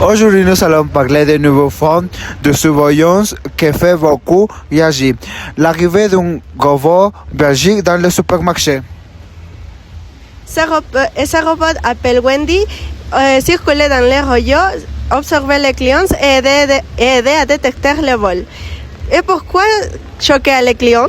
Aujourd'hui, nous allons parler des nouveaux formes de surveillance qui fait beaucoup réagir. L'arrivée d'un robot biologique dans le supermarché. Ce robot appelé Wendy circulait dans les rayons, observait les clients et aidait à détecter le vol. Et pourquoi choquer les clients?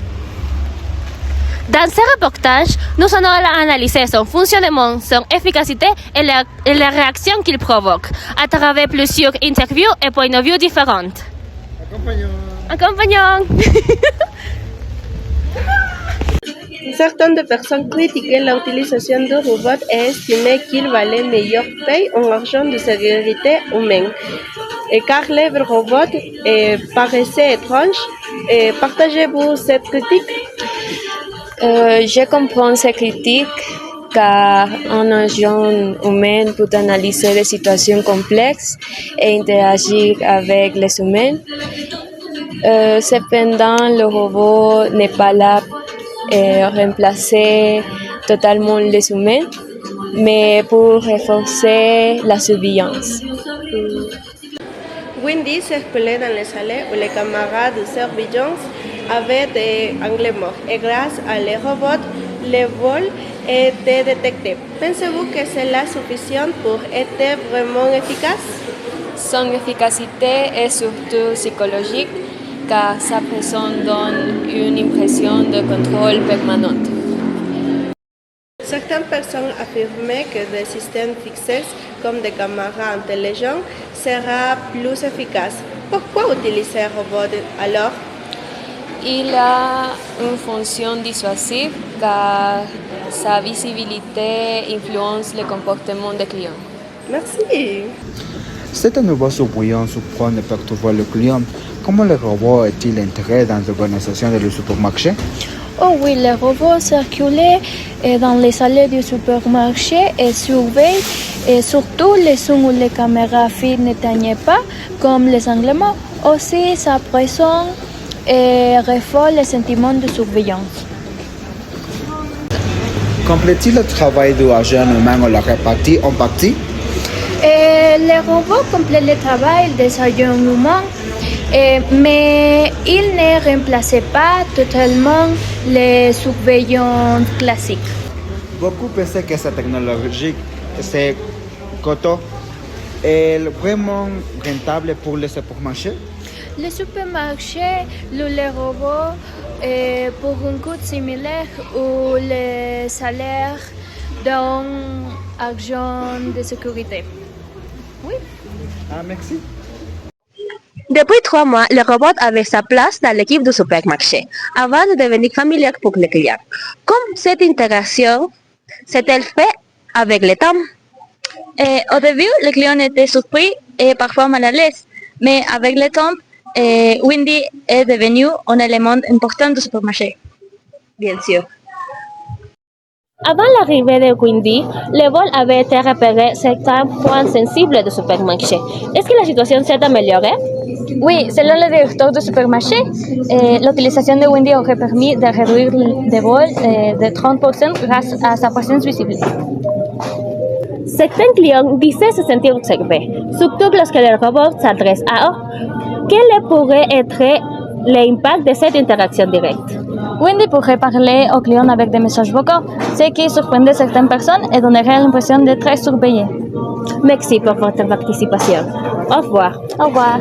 Dans ce reportage, nous allons analyser son fonctionnement, son efficacité et les réactions qu'il provoque à travers plusieurs interviews et points de vue différents. Accompagnons. Certaines personnes critiquaient l'utilisation du robot et estimaient qu'il valait meilleur paye en argent de sécurité humaine. Et car les robots paraissaient étranges, partagez-vous cette critique? Je comprends ces critiques car un agent humain peut analyser des situations complexes et interagir avec les humains. Cependant, le robot n'est pas là pour remplacer totalement les humains, mais pour renforcer la surveillance. Wendy circulait dans les salles où les camarades de surveillance avaient des angles morts et grâce à les robots, les vols étaient détectés. Pensez-vous que cela suffisant pour être vraiment efficace? Son efficacité est surtout psychologique car sa présence donne une impression de contrôle permanent. Certaines personnes affirmaient que des systèmes fixés comme des caméras intelligentes sera plus efficace. Pourquoi utiliser un robot alors? Il a une fonction dissuasive car sa visibilité influence le comportement des clients. Merci. Cette nouvelle surveillance surprend de perturber le client. Comment le robot est-il intégré dans l'organisation du supermarché? Oh oui, les robots circulent dans les salles du supermarché et surveillent et surtout les zones où les caméras fixes n'éteignent pas, comme les angles morts. Aussi, sa présence renforce le sentiment de surveillance. Complète-t-il le travail du agent humain ou la répartie en partie? Les robots complètent le travail des agents humains, mais ils ne remplacent pas totalement les surveillants classiques. Beaucoup pensent que cette technologie, c'est coûteux et vraiment rentable pour le supermarché. Le supermarché loue les robots pour un coût similaire au salaire d'un agent de sécurité. Oui. Ah, merci. Depuis 3 mois, le robot avait sa place dans l'équipe du supermarché, avant de devenir familier pour les clients. Comme cette intégration s'est-elle faite avec le temps? Au début, les clients étaient surpris et parfois mal à l'aise, mais avec le temps, Wendy est devenu un élément important du supermarché. Bien sûr. Avant l'arrivée de Wendy, le vol avait été repéré certains points sensibles du supermarché. Est-ce que la situation s'est améliorée? Oui, selon le directeur du supermarché, l'utilisation de Wendy aurait permis de réduire les vols de 30% grâce à sa présence visible. Certains clients disaient se sentir observés, surtout lorsque le robot s'adresse à eux. Quel pourrait être l'impact de cette interaction directe? Wendy pourrait parler aux clients avec des messages vocaux, ce qui surprendrait certaines personnes et donnerait l'impression d'être surveillé. Merci pour votre participation. Au revoir. Au revoir.